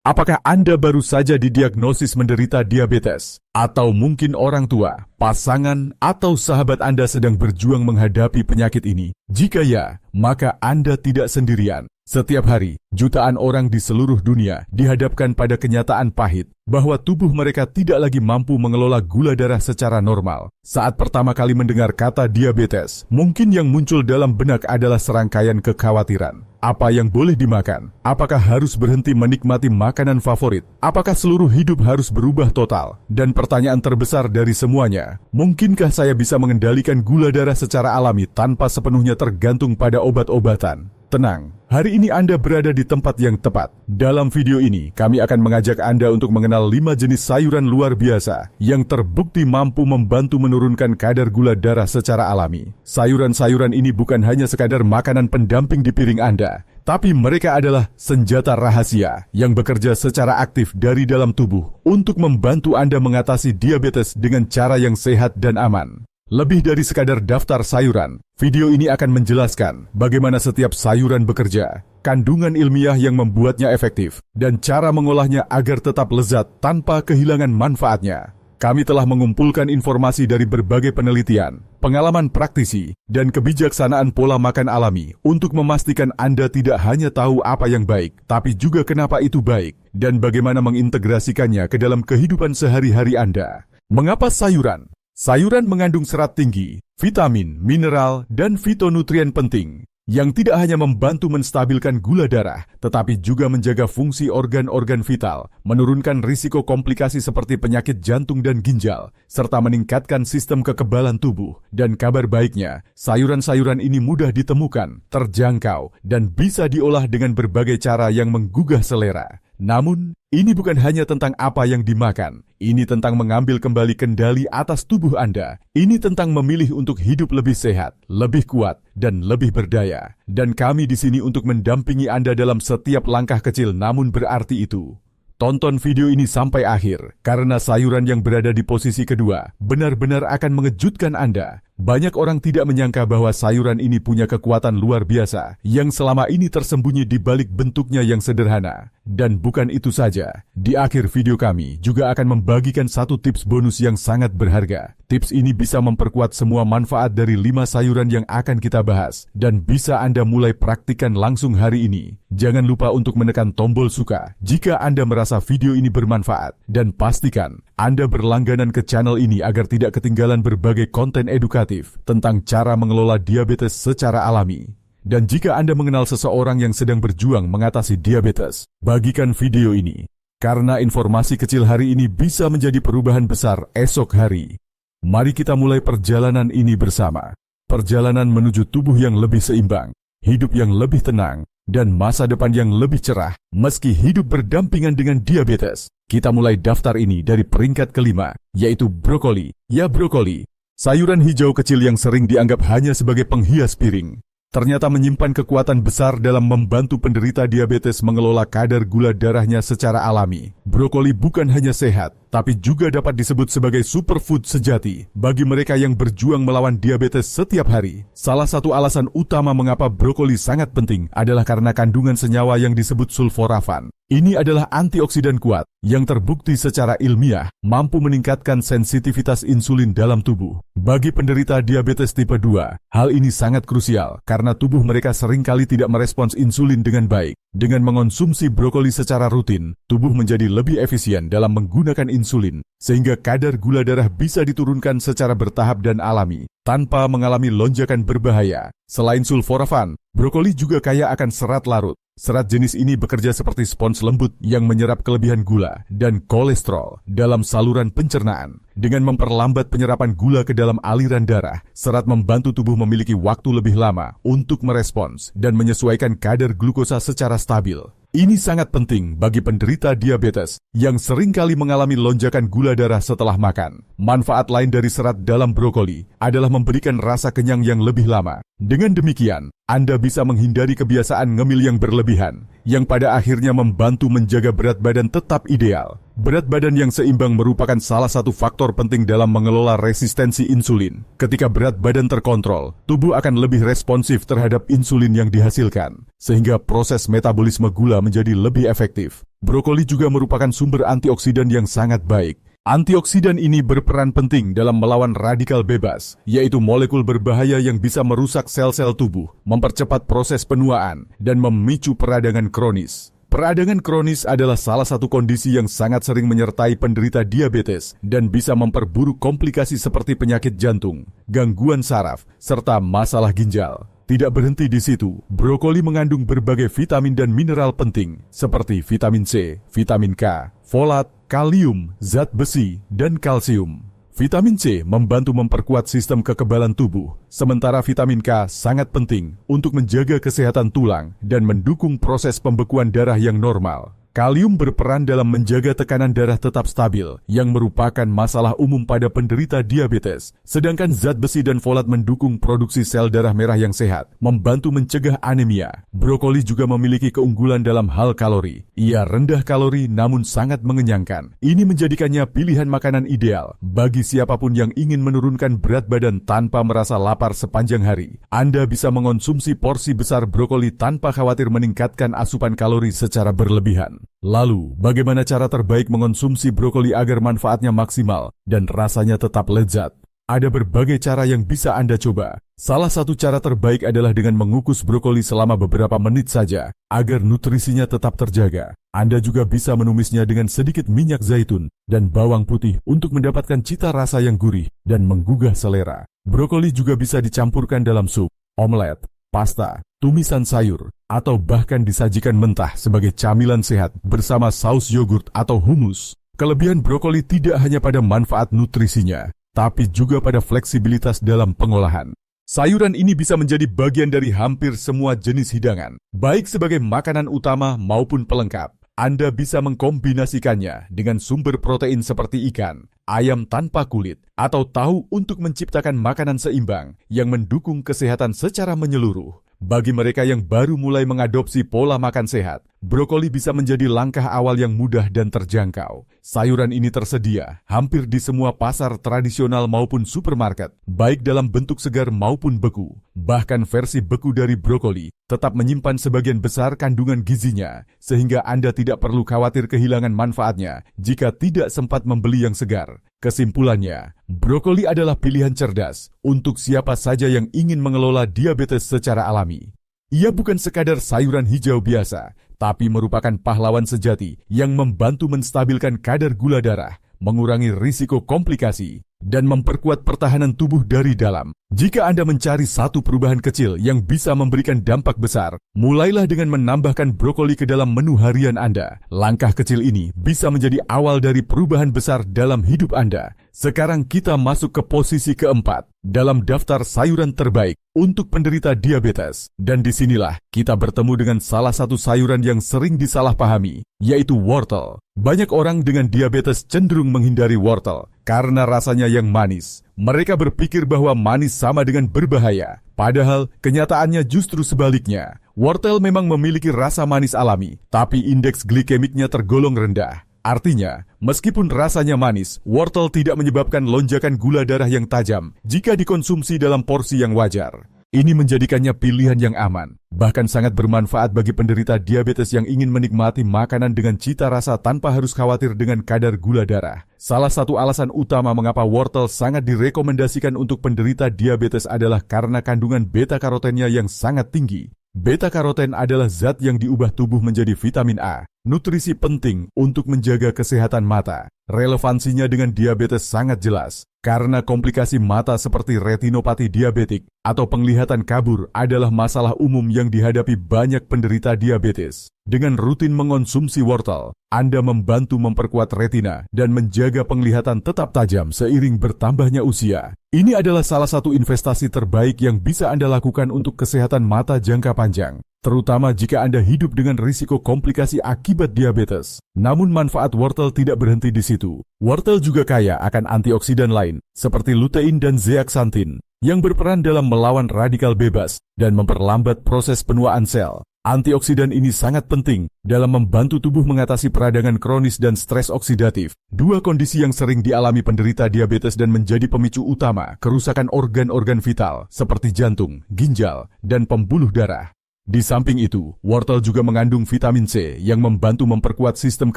Apakah Anda baru saja didiagnosis menderita diabetes? Atau mungkin orang tua, pasangan, atau sahabat Anda sedang berjuang menghadapi penyakit ini? Jika ya, maka Anda tidak sendirian. Setiap hari, jutaan orang di seluruh dunia dihadapkan pada kenyataan pahit bahwa tubuh mereka tidak lagi mampu mengelola gula darah secara normal. Saat pertama kali mendengar kata diabetes, mungkin yang muncul dalam benak adalah serangkaian kekhawatiran. Apa yang boleh dimakan? Apakah harus berhenti menikmati makanan favorit? Apakah seluruh hidup harus berubah total? Dan pertanyaan terbesar dari semuanya, mungkinkah saya bisa mengendalikan gula darah secara alami tanpa sepenuhnya tergantung pada obat-obatan? Tenang, hari ini Anda berada di tempat yang tepat. Dalam video ini, kami akan mengajak Anda untuk mengenal 5 jenis sayuran luar biasa yang terbukti mampu membantu menurunkan kadar gula darah secara alami. Sayuran-sayuran ini bukan hanya sekadar makanan pendamping di piring Anda, tapi mereka adalah senjata rahasia yang bekerja secara aktif dari dalam tubuh untuk membantu Anda mengatasi diabetes dengan cara yang sehat dan aman. Lebih dari sekadar daftar sayuran, video ini akan menjelaskan bagaimana setiap sayuran bekerja, kandungan ilmiah yang membuatnya efektif, dan cara mengolahnya agar tetap lezat tanpa kehilangan manfaatnya. Kami telah mengumpulkan informasi dari berbagai penelitian, pengalaman praktisi, dan kebijaksanaan pola makan alami untuk memastikan Anda tidak hanya tahu apa yang baik, tapi juga kenapa itu baik, dan bagaimana mengintegrasikannya ke dalam kehidupan sehari-hari Anda. Mengapa sayuran? Sayuran mengandung serat tinggi, vitamin, mineral, dan fitonutrien penting yang tidak hanya membantu menstabilkan gula darah, tetapi juga menjaga fungsi organ-organ vital, menurunkan risiko komplikasi seperti penyakit jantung dan ginjal, serta meningkatkan sistem kekebalan tubuh. Dan kabar baiknya, sayuran-sayuran ini mudah ditemukan, terjangkau, dan bisa diolah dengan berbagai cara yang menggugah selera. Namun, ini bukan hanya tentang apa yang dimakan. Ini tentang mengambil kembali kendali atas tubuh Anda. Ini tentang memilih untuk hidup lebih sehat, lebih kuat, dan lebih berdaya. Dan kami di sini untuk mendampingi Anda dalam setiap langkah kecil namun berarti itu. Tonton video ini sampai akhir, karena sayuran yang berada di posisi kedua benar-benar akan mengejutkan Anda. Banyak orang tidak menyangka bahwa sayuran ini punya kekuatan luar biasa yang selama ini tersembunyi di balik bentuknya yang sederhana. Dan bukan itu saja, di akhir video kami juga akan membagikan satu tips bonus yang sangat berharga. Tips ini bisa memperkuat semua manfaat dari 5 sayuran yang akan kita bahas dan bisa Anda mulai praktikkan langsung hari ini. Jangan lupa untuk menekan tombol suka jika Anda merasa video ini bermanfaat dan pastikan Anda berlangganan ke channel ini agar tidak ketinggalan berbagai konten edukatif tentang cara mengelola diabetes secara alami. Dan jika Anda mengenal seseorang yang sedang berjuang mengatasi diabetes, bagikan video ini. Karena informasi kecil hari ini bisa menjadi perubahan besar esok hari. Mari kita mulai perjalanan ini bersama. Perjalanan menuju tubuh yang lebih seimbang, hidup yang lebih tenang, dan masa depan yang lebih cerah meski hidup berdampingan dengan diabetes. Kita mulai daftar ini dari peringkat kelima, yaitu brokoli. Ya, brokoli. Sayuran hijau kecil yang sering dianggap hanya sebagai penghias piring, ternyata menyimpan kekuatan besar dalam membantu penderita diabetes mengelola kadar gula darahnya secara alami. Brokoli bukan hanya sehat, tapi juga dapat disebut sebagai superfood sejati bagi mereka yang berjuang melawan diabetes setiap hari. Salah satu alasan utama mengapa brokoli sangat penting adalah karena kandungan senyawa yang disebut sulforafan. Ini adalah antioksidan kuat yang terbukti secara ilmiah mampu meningkatkan sensitivitas insulin dalam tubuh. Bagi penderita diabetes tipe 2, hal ini sangat krusial karena tubuh mereka seringkali tidak merespons insulin dengan baik. Dengan mengonsumsi brokoli secara rutin, tubuh menjadi lebih efisien dalam menggunakan insulin, sehingga kadar gula darah bisa diturunkan secara bertahap dan alami, tanpa mengalami lonjakan berbahaya. Selain sulforafan, brokoli juga kaya akan serat larut. Serat jenis ini bekerja seperti spons lembut yang menyerap kelebihan gula dan kolesterol dalam saluran pencernaan. Dengan memperlambat penyerapan gula ke dalam aliran darah, serat membantu tubuh memiliki waktu lebih lama untuk merespons dan menyesuaikan kadar glukosa secara stabil. Ini sangat penting bagi penderita diabetes yang seringkali mengalami lonjakan gula darah setelah makan. Manfaat lain dari serat dalam brokoli adalah memberikan rasa kenyang yang lebih lama. Dengan demikian, Anda bisa menghindari kebiasaan ngemil yang berlebihan, yang pada akhirnya membantu menjaga berat badan tetap ideal. Berat badan yang seimbang merupakan salah satu faktor penting dalam mengelola resistensi insulin. Ketika berat badan terkontrol, tubuh akan lebih responsif terhadap insulin yang dihasilkan, sehingga proses metabolisme gula menjadi lebih efektif. Brokoli juga merupakan sumber antioksidan yang sangat baik. Antioksidan ini berperan penting dalam melawan radikal bebas, yaitu molekul berbahaya yang bisa merusak sel-sel tubuh, mempercepat proses penuaan, dan memicu peradangan kronis. Peradangan kronis adalah salah satu kondisi yang sangat sering menyertai penderita diabetes dan bisa memperburuk komplikasi seperti penyakit jantung, gangguan saraf, serta masalah ginjal. Tidak berhenti di situ, brokoli mengandung berbagai vitamin dan mineral penting seperti vitamin C, vitamin K, folat, kalium, zat besi, dan kalsium. Vitamin C membantu memperkuat sistem kekebalan tubuh, sementara vitamin K sangat penting untuk menjaga kesehatan tulang dan mendukung proses pembekuan darah yang normal. Kalium berperan dalam menjaga tekanan darah tetap stabil, yang merupakan masalah umum pada penderita diabetes. Sedangkan zat besi dan folat mendukung produksi sel darah merah yang sehat, membantu mencegah anemia. Brokoli juga memiliki keunggulan dalam hal kalori. Ia rendah kalori namun sangat mengenyangkan. Ini menjadikannya pilihan makanan ideal bagi siapapun yang ingin menurunkan berat badan tanpa merasa lapar sepanjang hari. Anda bisa mengonsumsi porsi besar brokoli tanpa khawatir meningkatkan asupan kalori secara berlebihan. Lalu, bagaimana cara terbaik mengonsumsi brokoli agar manfaatnya maksimal dan rasanya tetap lezat? Ada berbagai cara yang bisa Anda coba. Salah satu cara terbaik adalah dengan mengukus brokoli selama beberapa menit saja, agar nutrisinya tetap terjaga. Anda juga bisa menumisnya dengan sedikit minyak zaitun dan bawang putih untuk mendapatkan cita rasa yang gurih dan menggugah selera. Brokoli juga bisa dicampurkan dalam sup, omelet, pasta, tumisan sayur, atau bahkan disajikan mentah sebagai camilan sehat bersama saus yogurt atau humus. Kelebihan brokoli tidak hanya pada manfaat nutrisinya, tapi juga pada fleksibilitas dalam pengolahan. Sayuran ini bisa menjadi bagian dari hampir semua jenis hidangan, baik sebagai makanan utama maupun pelengkap. Anda bisa mengkombinasikannya dengan sumber protein seperti ikan, ayam tanpa kulit, atau tahu untuk menciptakan makanan seimbang yang mendukung kesehatan secara menyeluruh. Bagi mereka yang baru mulai mengadopsi pola makan sehat, brokoli bisa menjadi langkah awal yang mudah dan terjangkau. Sayuran ini tersedia hampir di semua pasar tradisional maupun supermarket, baik dalam bentuk segar maupun beku. Bahkan versi beku dari brokoli tetap menyimpan sebagian besar kandungan gizinya, sehingga Anda tidak perlu khawatir kehilangan manfaatnya jika tidak sempat membeli yang segar. Kesimpulannya, brokoli adalah pilihan cerdas untuk siapa saja yang ingin mengelola diabetes secara alami. Ia bukan sekadar sayuran hijau biasa, tapi merupakan pahlawan sejati yang membantu menstabilkan kadar gula darah, mengurangi risiko komplikasi, dan memperkuat pertahanan tubuh dari dalam. Jika Anda mencari satu perubahan kecil yang bisa memberikan dampak besar, mulailah dengan menambahkan brokoli ke dalam menu harian Anda. Langkah kecil ini bisa menjadi awal dari perubahan besar dalam hidup Anda. Sekarang kita masuk ke posisi keempat dalam daftar sayuran terbaik untuk penderita diabetes. Dan disinilah kita bertemu dengan salah satu sayuran yang sering disalahpahami, yaitu wortel. Banyak orang dengan diabetes cenderung menghindari wortel karena rasanya yang manis. Mereka berpikir bahwa manis sama dengan berbahaya. Padahal kenyataannya justru sebaliknya. Wortel memang memiliki rasa manis alami, tapi indeks glikemiknya tergolong rendah. Artinya, meskipun rasanya manis, wortel tidak menyebabkan lonjakan gula darah yang tajam jika dikonsumsi dalam porsi yang wajar. Ini menjadikannya pilihan yang aman, bahkan sangat bermanfaat bagi penderita diabetes yang ingin menikmati makanan dengan cita rasa tanpa harus khawatir dengan kadar gula darah. Salah satu alasan utama mengapa wortel sangat direkomendasikan untuk penderita diabetes adalah karena kandungan beta-karotennya yang sangat tinggi. Beta-karoten adalah zat yang diubah tubuh menjadi vitamin A, nutrisi penting untuk menjaga kesehatan mata. Relevansinya dengan diabetes sangat jelas, karena komplikasi mata seperti retinopati diabetik atau penglihatan kabur adalah masalah umum yang dihadapi banyak penderita diabetes. Dengan rutin mengonsumsi wortel, Anda membantu memperkuat retina dan menjaga penglihatan tetap tajam seiring bertambahnya usia. Ini adalah salah satu investasi terbaik yang bisa Anda lakukan untuk kesehatan mata jangka panjang, terutama jika Anda hidup dengan risiko komplikasi akibat diabetes. Namun manfaat wortel tidak berhenti di situ. Wortel juga kaya akan antioksidan lain, seperti lutein dan zeaxanthin, yang berperan dalam melawan radikal bebas dan memperlambat proses penuaan sel. Antioksidan ini sangat penting dalam membantu tubuh mengatasi peradangan kronis dan stres oksidatif, dua kondisi yang sering dialami penderita diabetes dan menjadi pemicu utama kerusakan organ-organ vital seperti jantung, ginjal, dan pembuluh darah. Di samping itu, wortel juga mengandung vitamin C yang membantu memperkuat sistem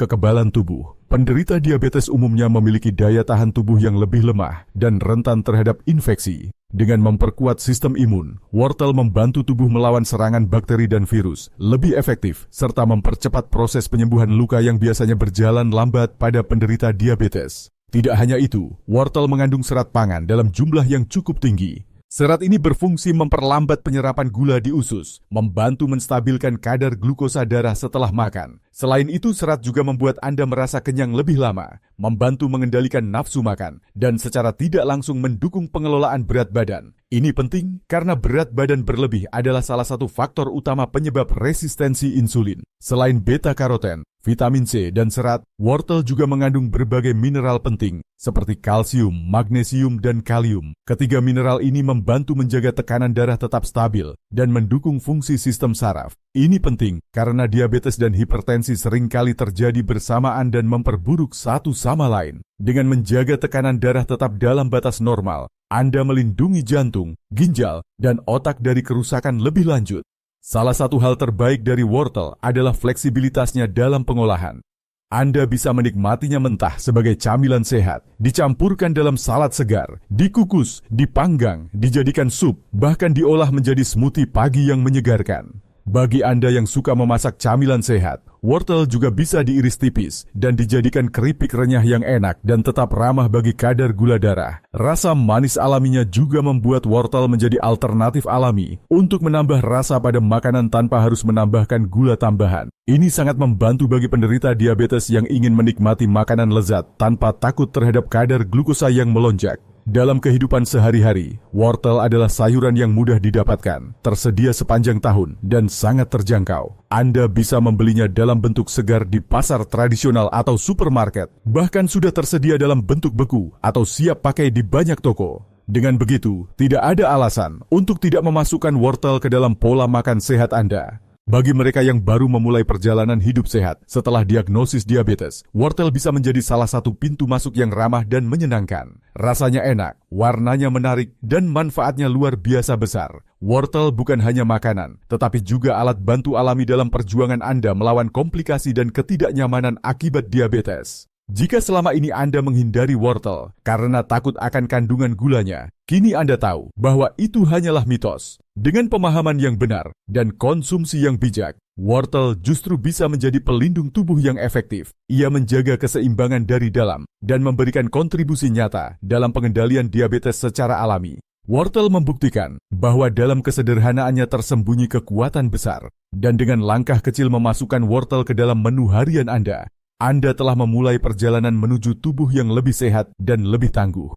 kekebalan tubuh. Penderita diabetes umumnya memiliki daya tahan tubuh yang lebih lemah dan rentan terhadap infeksi. Dengan memperkuat sistem imun, wortel membantu tubuh melawan serangan bakteri dan virus lebih efektif, serta mempercepat proses penyembuhan luka yang biasanya berjalan lambat pada penderita diabetes. Tidak hanya itu, wortel mengandung serat pangan dalam jumlah yang cukup tinggi. Serat ini berfungsi memperlambat penyerapan gula di usus, membantu menstabilkan kadar glukosa darah setelah makan. Selain itu, serat juga membuat Anda merasa kenyang lebih lama, membantu mengendalikan nafsu makan, dan secara tidak langsung mendukung pengelolaan berat badan. Ini penting karena berat badan berlebih adalah salah satu faktor utama penyebab resistensi insulin. Selain beta-karoten, vitamin C, dan serat, wortel juga mengandung berbagai mineral penting, seperti kalsium, magnesium, dan kalium. Ketiga mineral ini membantu menjaga tekanan darah tetap stabil dan mendukung fungsi sistem saraf. Ini penting karena diabetes dan hipertensi seringkali terjadi bersamaan dan memperburuk satu sama lain. Dengan menjaga tekanan darah tetap dalam batas normal, Anda melindungi jantung, ginjal, dan otak dari kerusakan lebih lanjut. Salah satu hal terbaik dari wortel adalah fleksibilitasnya dalam pengolahan. Anda bisa menikmatinya mentah sebagai camilan sehat, dicampurkan dalam salad segar, dikukus, dipanggang, dijadikan sup, bahkan diolah menjadi smoothie pagi yang menyegarkan. Bagi Anda yang suka memasak camilan sehat, wortel juga bisa diiris tipis dan dijadikan keripik renyah yang enak dan tetap ramah bagi kadar gula darah. Rasa manis alaminya juga membuat wortel menjadi alternatif alami untuk menambah rasa pada makanan tanpa harus menambahkan gula tambahan. Ini sangat membantu bagi penderita diabetes yang ingin menikmati makanan lezat tanpa takut terhadap kadar glukosa yang melonjak. Dalam kehidupan sehari-hari, wortel adalah sayuran yang mudah didapatkan, tersedia sepanjang tahun, dan sangat terjangkau. Anda bisa membelinya dalam bentuk segar di pasar tradisional atau supermarket, bahkan sudah tersedia dalam bentuk beku atau siap pakai di banyak toko. Dengan begitu, tidak ada alasan untuk tidak memasukkan wortel ke dalam pola makan sehat Anda. Bagi mereka yang baru memulai perjalanan hidup sehat setelah diagnosis diabetes, wortel bisa menjadi salah satu pintu masuk yang ramah dan menyenangkan. Rasanya enak, warnanya menarik, dan manfaatnya luar biasa besar. Wortel bukan hanya makanan, tetapi juga alat bantu alami dalam perjuangan Anda melawan komplikasi dan ketidaknyamanan akibat diabetes. Jika selama ini Anda menghindari wortel karena takut akan kandungan gulanya, kini Anda tahu bahwa itu hanyalah mitos. Dengan pemahaman yang benar dan konsumsi yang bijak, wortel justru bisa menjadi pelindung tubuh yang efektif. Ia menjaga keseimbangan dari dalam dan memberikan kontribusi nyata dalam pengendalian diabetes secara alami. Wortel membuktikan bahwa dalam kesederhanaannya tersembunyi kekuatan besar, dan dengan langkah kecil memasukkan wortel ke dalam menu harian Anda telah memulai perjalanan menuju tubuh yang lebih sehat dan lebih tangguh.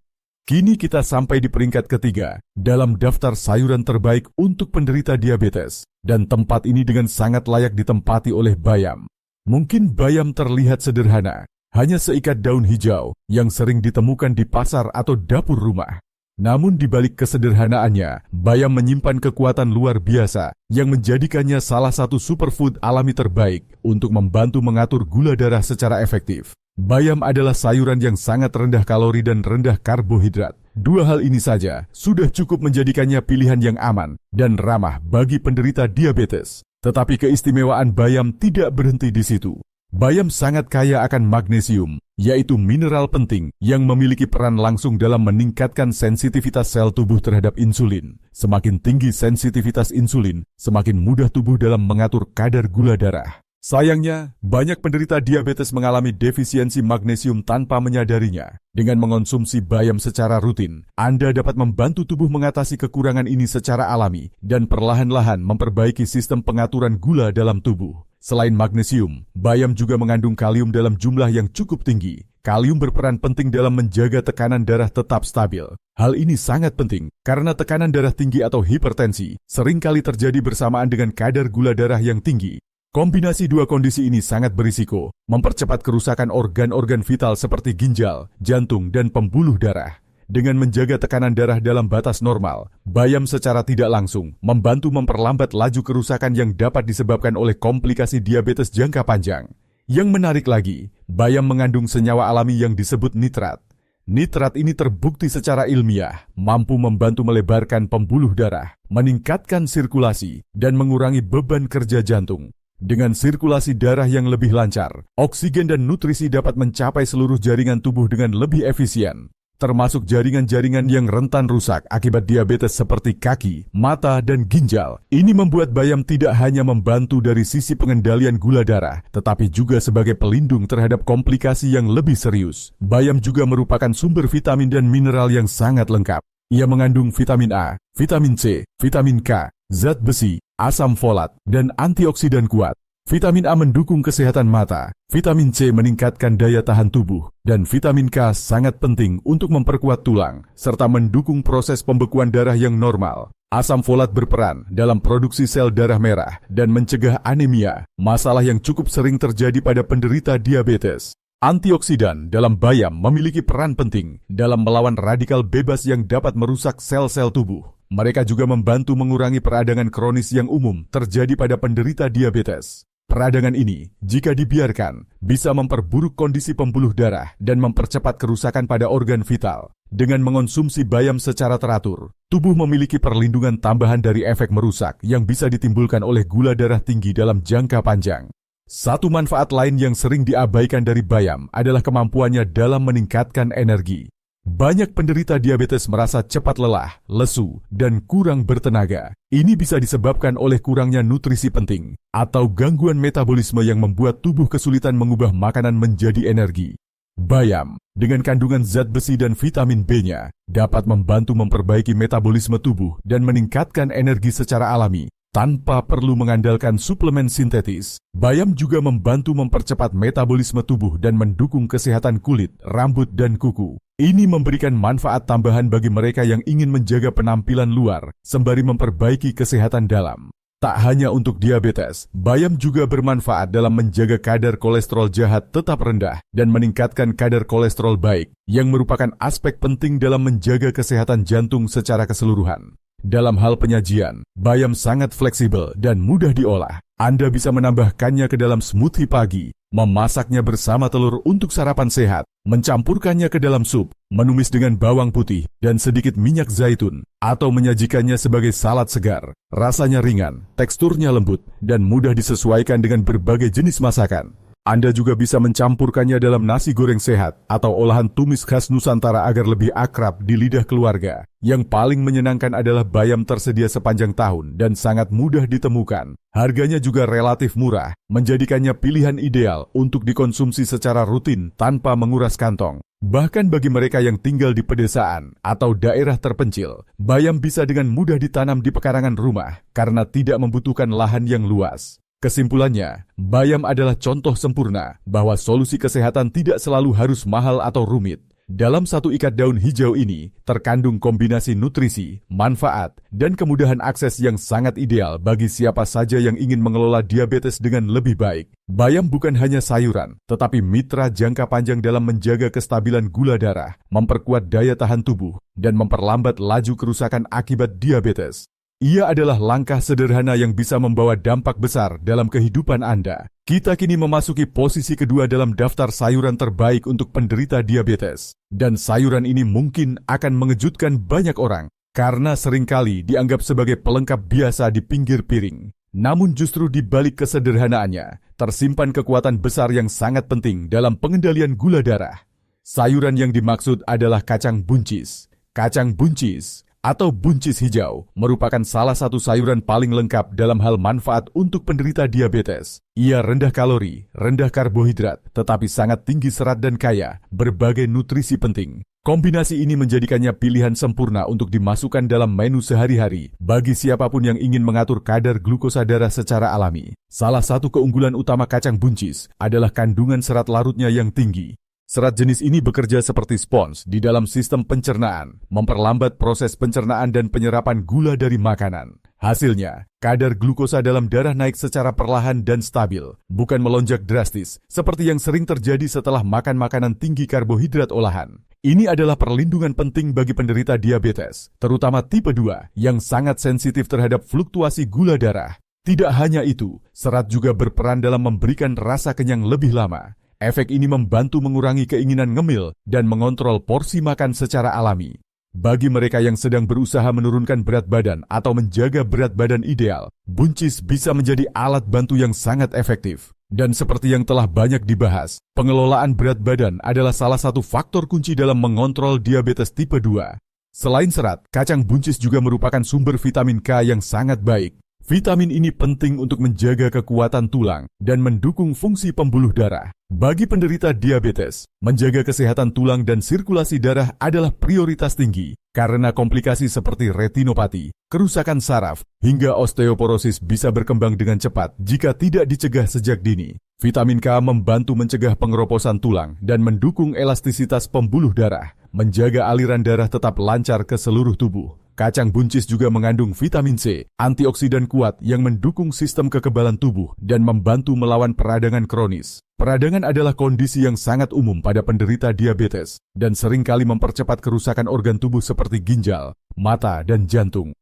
Kini kita sampai di peringkat ketiga dalam daftar sayuran terbaik untuk penderita diabetes, dan tempat ini dengan sangat layak ditempati oleh bayam. Mungkin bayam terlihat sederhana, hanya seikat daun hijau yang sering ditemukan di pasar atau dapur rumah. Namun di balik kesederhanaannya, bayam menyimpan kekuatan luar biasa yang menjadikannya salah satu superfood alami terbaik untuk membantu mengatur gula darah secara efektif. Bayam adalah sayuran yang sangat rendah kalori dan rendah karbohidrat. Dua hal ini saja sudah cukup menjadikannya pilihan yang aman dan ramah bagi penderita diabetes. Tetapi keistimewaan bayam tidak berhenti di situ. Bayam sangat kaya akan magnesium, yaitu mineral penting yang memiliki peran langsung dalam meningkatkan sensitivitas sel tubuh terhadap insulin. Semakin tinggi sensitivitas insulin, semakin mudah tubuh dalam mengatur kadar gula darah. Sayangnya, banyak penderita diabetes mengalami defisiensi magnesium tanpa menyadarinya. Dengan mengonsumsi bayam secara rutin, Anda dapat membantu tubuh mengatasi kekurangan ini secara alami dan perlahan-lahan memperbaiki sistem pengaturan gula dalam tubuh. Selain magnesium, bayam juga mengandung kalium dalam jumlah yang cukup tinggi. Kalium berperan penting dalam menjaga tekanan darah tetap stabil. Hal ini sangat penting karena tekanan darah tinggi atau hipertensi seringkali terjadi bersamaan dengan kadar gula darah yang tinggi. Kombinasi dua kondisi ini sangat berisiko, mempercepat kerusakan organ-organ vital seperti ginjal, jantung, dan pembuluh darah. Dengan menjaga tekanan darah dalam batas normal, bayam secara tidak langsung membantu memperlambat laju kerusakan yang dapat disebabkan oleh komplikasi diabetes jangka panjang. Yang menarik lagi, bayam mengandung senyawa alami yang disebut nitrat. Nitrat ini terbukti secara ilmiah mampu membantu melebarkan pembuluh darah, meningkatkan sirkulasi, dan mengurangi beban kerja jantung. Dengan sirkulasi darah yang lebih lancar, oksigen dan nutrisi dapat mencapai seluruh jaringan tubuh dengan lebih efisien, termasuk jaringan-jaringan yang rentan rusak akibat diabetes seperti kaki, mata, dan ginjal. Ini membuat bayam tidak hanya membantu dari sisi pengendalian gula darah, tetapi juga sebagai pelindung terhadap komplikasi yang lebih serius. Bayam juga merupakan sumber vitamin dan mineral yang sangat lengkap. Ia mengandung vitamin A, vitamin C, vitamin K, zat besi, asam folat, dan antioksidan kuat. Vitamin A mendukung kesehatan mata, vitamin C meningkatkan daya tahan tubuh, dan vitamin K sangat penting untuk memperkuat tulang, serta mendukung proses pembekuan darah yang normal. Asam folat berperan dalam produksi sel darah merah dan mencegah anemia, masalah yang cukup sering terjadi pada penderita diabetes. Antioksidan dalam bayam memiliki peran penting dalam melawan radikal bebas yang dapat merusak sel-sel tubuh. Mereka juga membantu mengurangi peradangan kronis yang umum terjadi pada penderita diabetes. Peradangan ini, jika dibiarkan, bisa memperburuk kondisi pembuluh darah dan mempercepat kerusakan pada organ vital. Dengan mengonsumsi bayam secara teratur, tubuh memiliki perlindungan tambahan dari efek merusak yang bisa ditimbulkan oleh gula darah tinggi dalam jangka panjang. Satu manfaat lain yang sering diabaikan dari bayam adalah kemampuannya dalam meningkatkan energi. Banyak penderita diabetes merasa cepat lelah, lesu, dan kurang bertenaga. Ini bisa disebabkan oleh kurangnya nutrisi penting atau gangguan metabolisme yang membuat tubuh kesulitan mengubah makanan menjadi energi. Bayam, dengan kandungan zat besi dan vitamin B-nya, dapat membantu memperbaiki metabolisme tubuh dan meningkatkan energi secara alami, tanpa perlu mengandalkan suplemen sintetis. Bayam juga membantu mempercepat metabolisme tubuh dan mendukung kesehatan kulit, rambut, dan kuku. Ini memberikan manfaat tambahan bagi mereka yang ingin menjaga penampilan luar, sembari memperbaiki kesehatan dalam. Tak hanya untuk diabetes, bayam juga bermanfaat dalam menjaga kadar kolesterol jahat tetap rendah dan meningkatkan kadar kolesterol baik, yang merupakan aspek penting dalam menjaga kesehatan jantung secara keseluruhan. Dalam hal penyajian, bayam sangat fleksibel dan mudah diolah. Anda bisa menambahkannya ke dalam smoothie pagi, memasaknya bersama telur untuk sarapan sehat, mencampurkannya ke dalam sup, menumis dengan bawang putih dan sedikit minyak zaitun, atau menyajikannya sebagai salad segar. Rasanya ringan, teksturnya lembut, dan mudah disesuaikan dengan berbagai jenis masakan. Anda juga bisa mencampurkannya dalam nasi goreng sehat atau olahan tumis khas Nusantara agar lebih akrab di lidah keluarga. Yang paling menyenangkan adalah bayam tersedia sepanjang tahun dan sangat mudah ditemukan. Harganya juga relatif murah, menjadikannya pilihan ideal untuk dikonsumsi secara rutin tanpa menguras kantong. Bahkan bagi mereka yang tinggal di pedesaan atau daerah terpencil, bayam bisa dengan mudah ditanam di pekarangan rumah karena tidak membutuhkan lahan yang luas. Kesimpulannya, bayam adalah contoh sempurna bahwa solusi kesehatan tidak selalu harus mahal atau rumit. Dalam satu ikat daun hijau ini, terkandung kombinasi nutrisi, manfaat, dan kemudahan akses yang sangat ideal bagi siapa saja yang ingin mengelola diabetes dengan lebih baik. Bayam bukan hanya sayuran, tetapi mitra jangka panjang dalam menjaga kestabilan gula darah, memperkuat daya tahan tubuh, dan memperlambat laju kerusakan akibat diabetes. Ia adalah langkah sederhana yang bisa membawa dampak besar dalam kehidupan Anda. Kita kini memasuki posisi kedua dalam daftar sayuran terbaik untuk penderita diabetes. Dan sayuran ini mungkin akan mengejutkan banyak orang, karena seringkali dianggap sebagai pelengkap biasa di pinggir piring. Namun justru di balik kesederhanaannya, tersimpan kekuatan besar yang sangat penting dalam pengendalian gula darah. Sayuran yang dimaksud adalah kacang buncis. Kacang buncis atau buncis hijau merupakan salah satu sayuran paling lengkap dalam hal manfaat untuk penderita diabetes. Ia rendah kalori, rendah karbohidrat, tetapi sangat tinggi serat dan kaya berbagai nutrisi penting. Kombinasi ini menjadikannya pilihan sempurna untuk dimasukkan dalam menu sehari-hari bagi siapapun yang ingin mengatur kadar glukosa darah secara alami. Salah satu keunggulan utama kacang buncis adalah kandungan serat larutnya yang tinggi. Serat jenis ini bekerja seperti spons di dalam sistem pencernaan, memperlambat proses pencernaan dan penyerapan gula dari makanan. Hasilnya, kadar glukosa dalam darah naik secara perlahan dan stabil, bukan melonjak drastis, seperti yang sering terjadi setelah makan makanan tinggi karbohidrat olahan. Ini adalah perlindungan penting bagi penderita diabetes, terutama tipe 2 yang sangat sensitif terhadap fluktuasi gula darah. Tidak hanya itu, serat juga berperan dalam memberikan rasa kenyang lebih lama. Efek ini membantu mengurangi keinginan ngemil dan mengontrol porsi makan secara alami. Bagi mereka yang sedang berusaha menurunkan berat badan atau menjaga berat badan ideal, buncis bisa menjadi alat bantu yang sangat efektif. Dan seperti yang telah banyak dibahas, pengelolaan berat badan adalah salah satu faktor kunci dalam mengontrol diabetes tipe 2. Selain serat, kacang buncis juga merupakan sumber vitamin K yang sangat baik. Vitamin ini penting untuk menjaga kekuatan tulang dan mendukung fungsi pembuluh darah. Bagi penderita diabetes, menjaga kesehatan tulang dan sirkulasi darah adalah prioritas tinggi karena komplikasi seperti retinopati, kerusakan saraf, hingga osteoporosis bisa berkembang dengan cepat jika tidak dicegah sejak dini. Vitamin K membantu mencegah pengeroposan tulang dan mendukung elastisitas pembuluh darah, menjaga aliran darah tetap lancar ke seluruh tubuh. Kacang buncis juga mengandung vitamin C, antioksidan kuat yang mendukung sistem kekebalan tubuh dan membantu melawan peradangan kronis. Peradangan adalah kondisi yang sangat umum pada penderita diabetes dan seringkali mempercepat kerusakan organ tubuh seperti ginjal, mata, dan jantung.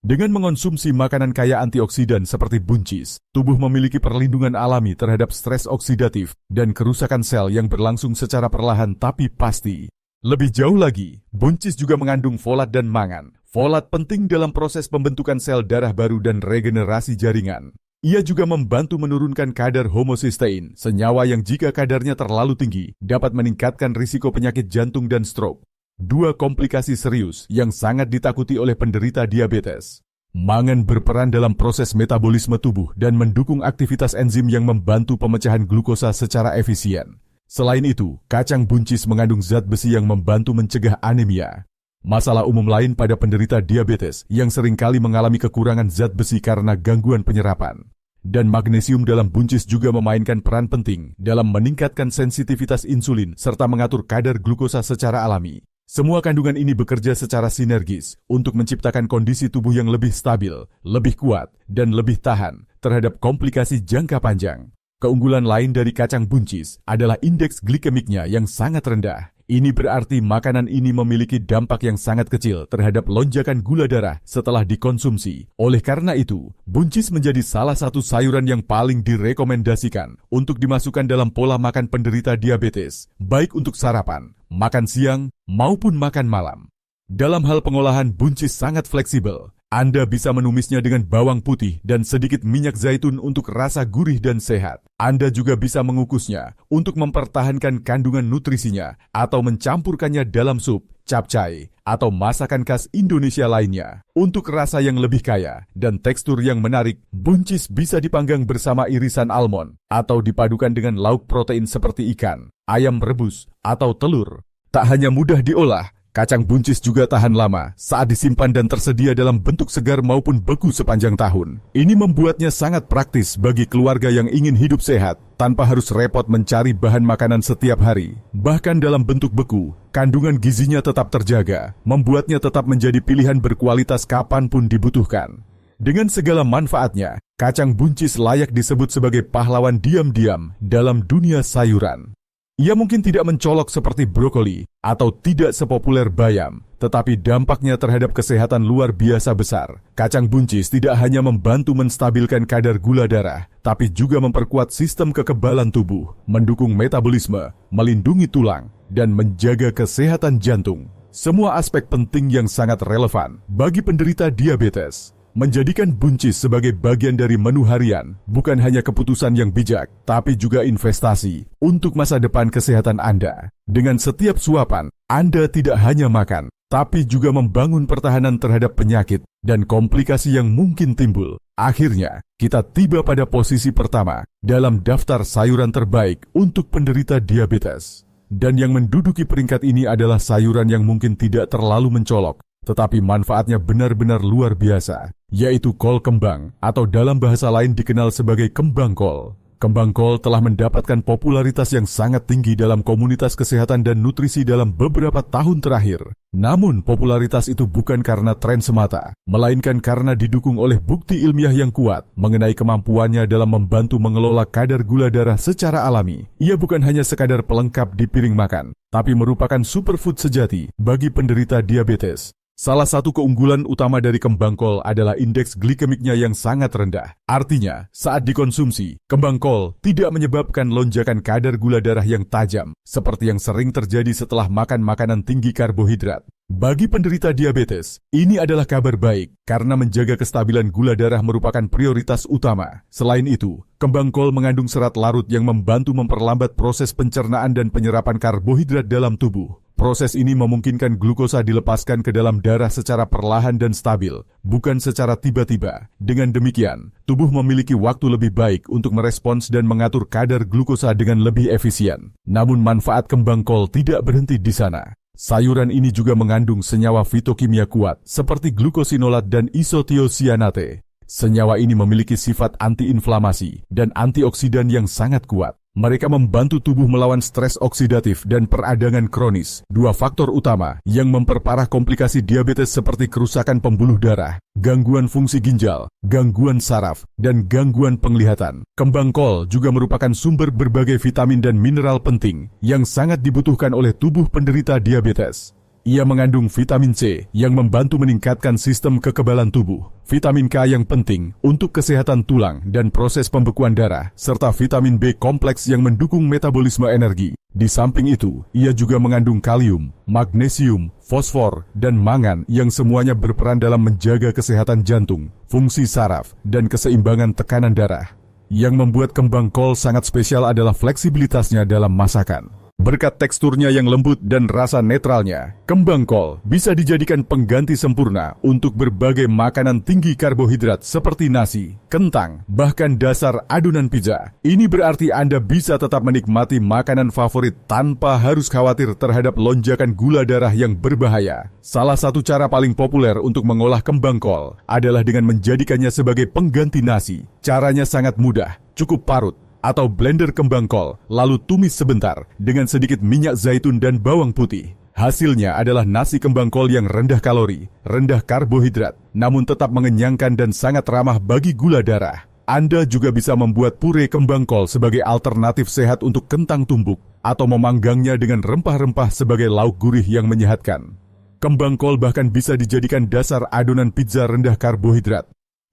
Dengan mengonsumsi makanan kaya antioksidan seperti buncis, tubuh memiliki perlindungan alami terhadap stres oksidatif dan kerusakan sel yang berlangsung secara perlahan tapi pasti. Lebih jauh lagi, buncis juga mengandung folat dan mangan. Folat penting dalam proses pembentukan sel darah baru dan regenerasi jaringan. Ia juga membantu menurunkan kadar homocysteine, senyawa yang jika kadarnya terlalu tinggi dapat meningkatkan risiko penyakit jantung dan stroke. Dua komplikasi serius yang sangat ditakuti oleh penderita diabetes. Mangan berperan dalam proses metabolisme tubuh dan mendukung aktivitas enzim yang membantu pemecahan glukosa secara efisien. Selain itu, kacang buncis mengandung zat besi yang membantu mencegah anemia. Masalah umum lain pada penderita diabetes yang seringkali mengalami kekurangan zat besi karena gangguan penyerapan. Dan magnesium dalam buncis juga memainkan peran penting dalam meningkatkan sensitivitas insulin serta mengatur kadar glukosa secara alami. Semua kandungan ini bekerja secara sinergis untuk menciptakan kondisi tubuh yang lebih stabil, lebih kuat, dan lebih tahan terhadap komplikasi jangka panjang. Keunggulan lain dari kacang buncis adalah indeks glikemiknya yang sangat rendah. Ini berarti makanan ini memiliki dampak yang sangat kecil terhadap lonjakan gula darah setelah dikonsumsi. Oleh karena itu, buncis menjadi salah satu sayuran yang paling direkomendasikan untuk dimasukkan dalam pola makan penderita diabetes, baik untuk sarapan, makan siang, maupun makan malam. Dalam hal pengolahan, buncis sangat fleksibel. Anda bisa menumisnya dengan bawang putih dan sedikit minyak zaitun untuk rasa gurih dan sehat. Anda juga bisa mengukusnya untuk mempertahankan kandungan nutrisinya atau mencampurkannya dalam sup, capcay, atau masakan khas Indonesia lainnya. Untuk rasa yang lebih kaya dan tekstur yang menarik, buncis bisa dipanggang bersama irisan almond atau dipadukan dengan lauk protein seperti ikan, ayam rebus, atau telur. Tak hanya mudah diolah, kacang buncis juga tahan lama saat disimpan dan tersedia dalam bentuk segar maupun beku sepanjang tahun. Ini membuatnya sangat praktis bagi keluarga yang ingin hidup sehat tanpa harus repot mencari bahan makanan setiap hari. Bahkan dalam bentuk beku, kandungan gizinya tetap terjaga, membuatnya tetap menjadi pilihan berkualitas kapanpun dibutuhkan. Dengan segala manfaatnya, kacang buncis layak disebut sebagai pahlawan diam-diam dalam dunia sayuran. Ia mungkin tidak mencolok seperti brokoli atau tidak sepopuler bayam, tetapi dampaknya terhadap kesehatan luar biasa besar. Kacang buncis tidak hanya membantu menstabilkan kadar gula darah, tapi juga memperkuat sistem kekebalan tubuh, mendukung metabolisme, melindungi tulang, dan menjaga kesehatan jantung. Semua aspek penting yang sangat relevan bagi penderita diabetes. Menjadikan buncis sebagai bagian dari menu harian bukan hanya keputusan yang bijak, tapi juga investasi untuk masa depan kesehatan Anda. Dengan setiap suapan, Anda tidak hanya makan, tapi juga membangun pertahanan terhadap penyakit dan komplikasi yang mungkin timbul. Akhirnya, kita tiba pada posisi pertama dalam daftar sayuran terbaik untuk penderita diabetes. Dan yang menduduki peringkat ini adalah sayuran yang mungkin tidak terlalu mencolok, tetapi manfaatnya benar-benar luar biasa, yaitu kol kembang atau dalam bahasa lain dikenal sebagai kembang kol. Kembang kol telah mendapatkan popularitas yang sangat tinggi dalam komunitas kesehatan dan nutrisi dalam beberapa tahun terakhir. Namun, popularitas itu bukan karena tren semata, melainkan karena didukung oleh bukti ilmiah yang kuat mengenai kemampuannya dalam membantu mengelola kadar gula darah secara alami. Ia bukan hanya sekadar pelengkap di piring makan, tapi merupakan superfood sejati bagi penderita diabetes. Salah satu keunggulan utama dari kembang kol adalah indeks glikemiknya yang sangat rendah. Artinya, saat dikonsumsi, kembang kol tidak menyebabkan lonjakan kadar gula darah yang tajam, seperti yang sering terjadi setelah makan makanan tinggi karbohidrat. Bagi penderita diabetes, ini adalah kabar baik, karena menjaga kestabilan gula darah merupakan prioritas utama. Selain itu, kembang kol mengandung serat larut yang membantu memperlambat proses pencernaan dan penyerapan karbohidrat dalam tubuh. Proses ini memungkinkan glukosa dilepaskan ke dalam darah secara perlahan dan stabil, bukan secara tiba-tiba. Dengan demikian, tubuh memiliki waktu lebih baik untuk merespons dan mengatur kadar glukosa dengan lebih efisien. Namun manfaat kembang kol tidak berhenti di sana. Sayuran ini juga mengandung senyawa fitokimia kuat, seperti glukosinolat dan isotiosianate. Senyawa ini memiliki sifat antiinflamasi dan antioksidan yang sangat kuat. Mereka membantu tubuh melawan stres oksidatif dan peradangan kronis, dua faktor utama yang memperparah komplikasi diabetes seperti kerusakan pembuluh darah, gangguan fungsi ginjal, gangguan saraf, dan gangguan penglihatan. Kembang kol juga merupakan sumber berbagai vitamin dan mineral penting yang sangat dibutuhkan oleh tubuh penderita diabetes. Ia mengandung vitamin C yang membantu meningkatkan sistem kekebalan tubuh, vitamin K yang penting untuk kesehatan tulang dan proses pembekuan darah, serta vitamin B kompleks yang mendukung metabolisme energi. Di samping itu, ia juga mengandung kalium, magnesium, fosfor, dan mangan yang semuanya berperan dalam menjaga kesehatan jantung, fungsi saraf, dan keseimbangan tekanan darah. Yang membuat kembang kol sangat spesial adalah fleksibilitasnya dalam masakan. Berkat teksturnya yang lembut dan rasa netralnya, kembang kol bisa dijadikan pengganti sempurna untuk berbagai makanan tinggi karbohidrat seperti nasi, kentang, bahkan dasar adonan pizza. Ini berarti Anda bisa tetap menikmati makanan favorit tanpa harus khawatir terhadap lonjakan gula darah yang berbahaya. Salah satu cara paling populer untuk mengolah kembang kol adalah dengan menjadikannya sebagai pengganti nasi. Caranya sangat mudah, cukup parut atau blender kembang kol, lalu tumis sebentar dengan sedikit minyak zaitun dan bawang putih. Hasilnya adalah nasi kembang kol yang rendah kalori, rendah karbohidrat, namun tetap mengenyangkan dan sangat ramah bagi gula darah. Anda juga bisa membuat pure kembang kol sebagai alternatif sehat untuk kentang tumbuk, atau memanggangnya dengan rempah-rempah sebagai lauk gurih yang menyehatkan. Kembang kol bahkan bisa dijadikan dasar adonan pizza rendah karbohidrat.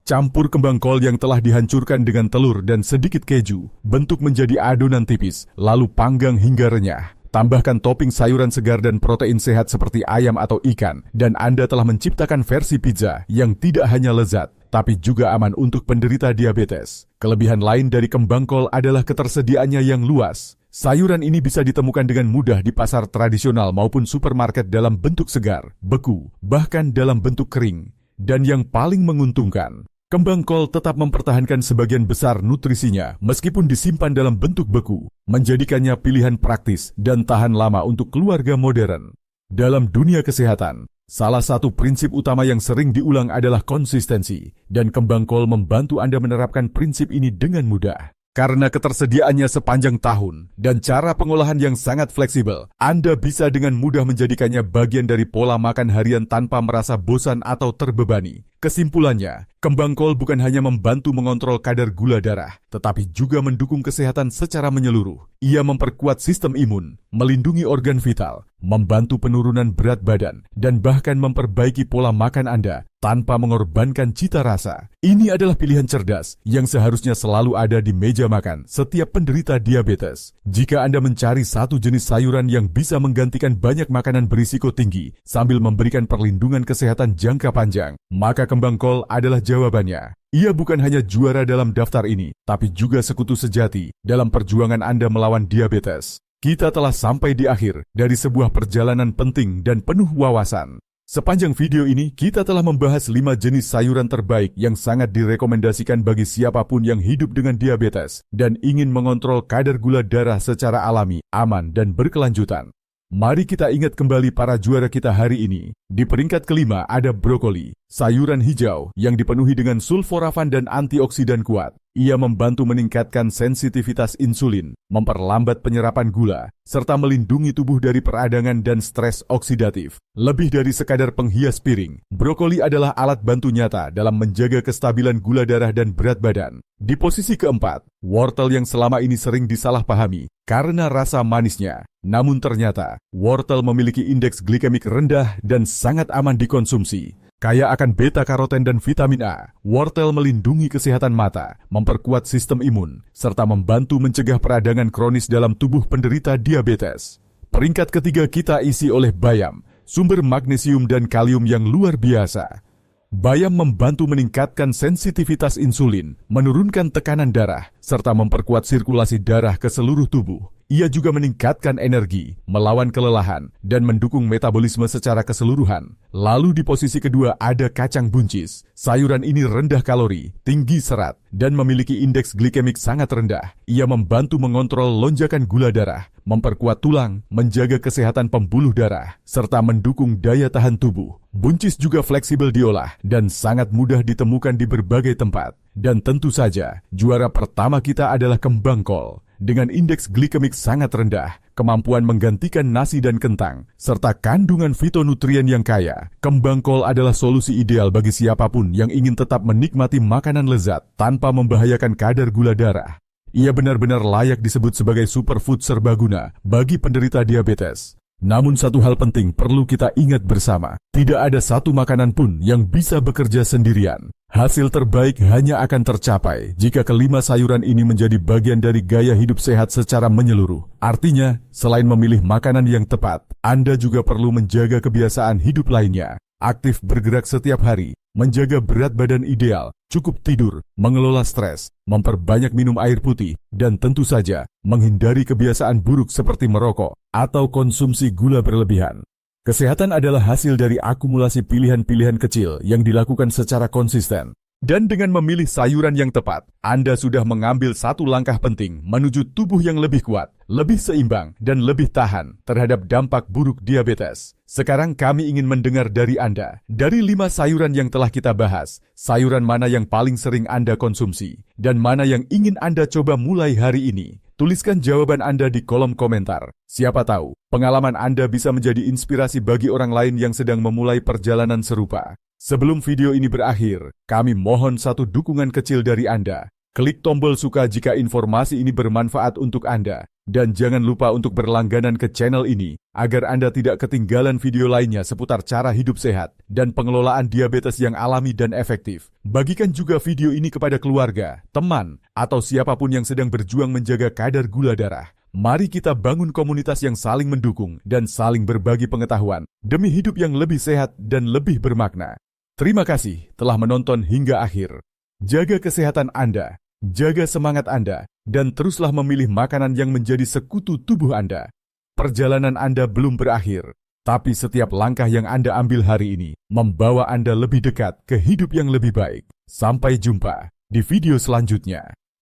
Campur kembang kol yang telah dihancurkan dengan telur dan sedikit keju, bentuk menjadi adonan tipis, lalu panggang hingga renyah. Tambahkan topping sayuran segar dan protein sehat seperti ayam atau ikan, dan Anda telah menciptakan versi pizza yang tidak hanya lezat, tapi juga aman untuk penderita diabetes. Kelebihan lain dari kembang kol adalah ketersediaannya yang luas. Sayuran ini bisa ditemukan dengan mudah di pasar tradisional maupun supermarket dalam bentuk segar, beku, bahkan dalam bentuk kering. Dan yang paling menguntungkan, kembang kol tetap mempertahankan sebagian besar nutrisinya meskipun disimpan dalam bentuk beku, menjadikannya pilihan praktis dan tahan lama untuk keluarga modern. Dalam dunia kesehatan, salah satu prinsip utama yang sering diulang adalah konsistensi, dan kembang kol membantu Anda menerapkan prinsip ini dengan mudah. Karena ketersediaannya sepanjang tahun dan cara pengolahan yang sangat fleksibel, Anda bisa dengan mudah menjadikannya bagian dari pola makan harian tanpa merasa bosan atau terbebani. Kesimpulannya, kembang kol bukan hanya membantu mengontrol kadar gula darah, tetapi juga mendukung kesehatan secara menyeluruh. Ia memperkuat sistem imun, melindungi organ vital, membantu penurunan berat badan, dan bahkan memperbaiki pola makan Anda tanpa mengorbankan cita rasa. Ini adalah pilihan cerdas yang seharusnya selalu ada di meja makan setiap penderita diabetes. Jika Anda mencari satu jenis sayuran yang bisa menggantikan banyak makanan berisiko tinggi sambil memberikan perlindungan kesehatan jangka panjang, maka kembang kol adalah jawabannya. Ia bukan hanya juara dalam daftar ini, tapi juga sekutu sejati dalam perjuangan Anda melawan diabetes. kita telah sampai di akhir dari sebuah perjalanan penting dan penuh wawasan. Sepanjang video ini, kita telah membahas 5 jenis sayuran terbaik yang sangat direkomendasikan bagi siapapun yang hidup dengan diabetes dan ingin mengontrol kadar gula darah secara alami, aman, dan berkelanjutan. Mari kita ingat kembali para juara kita hari ini. Di peringkat kelima ada brokoli, sayuran hijau yang dipenuhi dengan sulforafan dan antioksidan kuat. Ia membantu meningkatkan sensitivitas insulin, memperlambat penyerapan gula, serta melindungi tubuh dari peradangan dan stres oksidatif. Lebih dari sekadar penghias piring, brokoli adalah alat bantu nyata dalam menjaga kestabilan gula darah dan berat badan. Di posisi keempat, wortel yang selama ini sering disalahpahami karena rasa manisnya. Namun ternyata, wortel memiliki indeks glikemik rendah dan sangat aman dikonsumsi. Kaya akan beta-karoten dan vitamin A, wortel melindungi kesehatan mata, memperkuat sistem imun, serta membantu mencegah peradangan kronis dalam tubuh penderita diabetes. Peringkat ketiga kita isi oleh bayam, sumber magnesium dan kalium yang luar biasa. Bayam membantu meningkatkan sensitivitas insulin, menurunkan tekanan darah, serta memperkuat sirkulasi darah ke seluruh tubuh. Ia juga meningkatkan energi, melawan kelelahan, dan mendukung metabolisme secara keseluruhan. Lalu di posisi kedua ada kacang buncis. Sayuran ini rendah kalori, tinggi serat, dan memiliki indeks glikemik sangat rendah. Ia membantu mengontrol lonjakan gula darah, memperkuat tulang, menjaga kesehatan pembuluh darah, serta mendukung daya tahan tubuh. Buncis juga fleksibel diolah dan sangat mudah ditemukan di berbagai tempat. Dan tentu saja, juara pertama kita adalah kembang kol. Dengan indeks glikemik sangat rendah, kemampuan menggantikan nasi dan kentang, serta kandungan fitonutrien yang kaya, kembang kol adalah solusi ideal bagi siapapun yang ingin tetap menikmati makanan lezat tanpa membahayakan kadar gula darah. Ia benar-benar layak disebut sebagai superfood serbaguna bagi penderita diabetes. Namun satu hal penting perlu kita ingat bersama, tidak ada satu makanan pun yang bisa bekerja sendirian. Hasil terbaik hanya akan tercapai jika kelima sayuran ini menjadi bagian dari gaya hidup sehat secara menyeluruh. Artinya, selain memilih makanan yang tepat, Anda juga perlu menjaga kebiasaan hidup lainnya. Aktif bergerak setiap hari, menjaga berat badan ideal, cukup tidur, mengelola stres, memperbanyak minum air putih, dan tentu saja menghindari kebiasaan buruk seperti merokok atau konsumsi gula berlebihan. Kesehatan adalah hasil dari akumulasi pilihan-pilihan kecil yang dilakukan secara konsisten. Dan dengan memilih sayuran yang tepat, Anda sudah mengambil satu langkah penting menuju tubuh yang lebih kuat, lebih seimbang, dan lebih tahan terhadap dampak buruk diabetes. Sekarang kami ingin mendengar dari Anda. Dari 5 sayuran yang telah kita bahas, sayuran mana yang paling sering Anda konsumsi, dan mana yang ingin Anda coba mulai hari ini? Tuliskan jawaban Anda di kolom komentar. Siapa tahu, pengalaman Anda bisa menjadi inspirasi bagi orang lain yang sedang memulai perjalanan serupa. Sebelum video ini berakhir, kami mohon satu dukungan kecil dari Anda. Klik tombol suka jika informasi ini bermanfaat untuk Anda. Dan jangan lupa untuk berlangganan ke channel ini, agar Anda tidak ketinggalan video lainnya seputar cara hidup sehat dan pengelolaan diabetes yang alami dan efektif. Bagikan juga video ini kepada keluarga, teman, atau siapapun yang sedang berjuang menjaga kadar gula darah. Mari kita bangun komunitas yang saling mendukung dan saling berbagi pengetahuan demi hidup yang lebih sehat dan lebih bermakna. Terima kasih telah menonton hingga akhir. Jaga kesehatan Anda, jaga semangat Anda, dan teruslah memilih makanan yang menjadi sekutu tubuh Anda. Perjalanan Anda belum berakhir, tapi setiap langkah yang Anda ambil hari ini membawa Anda lebih dekat ke hidup yang lebih baik. Sampai jumpa di video selanjutnya.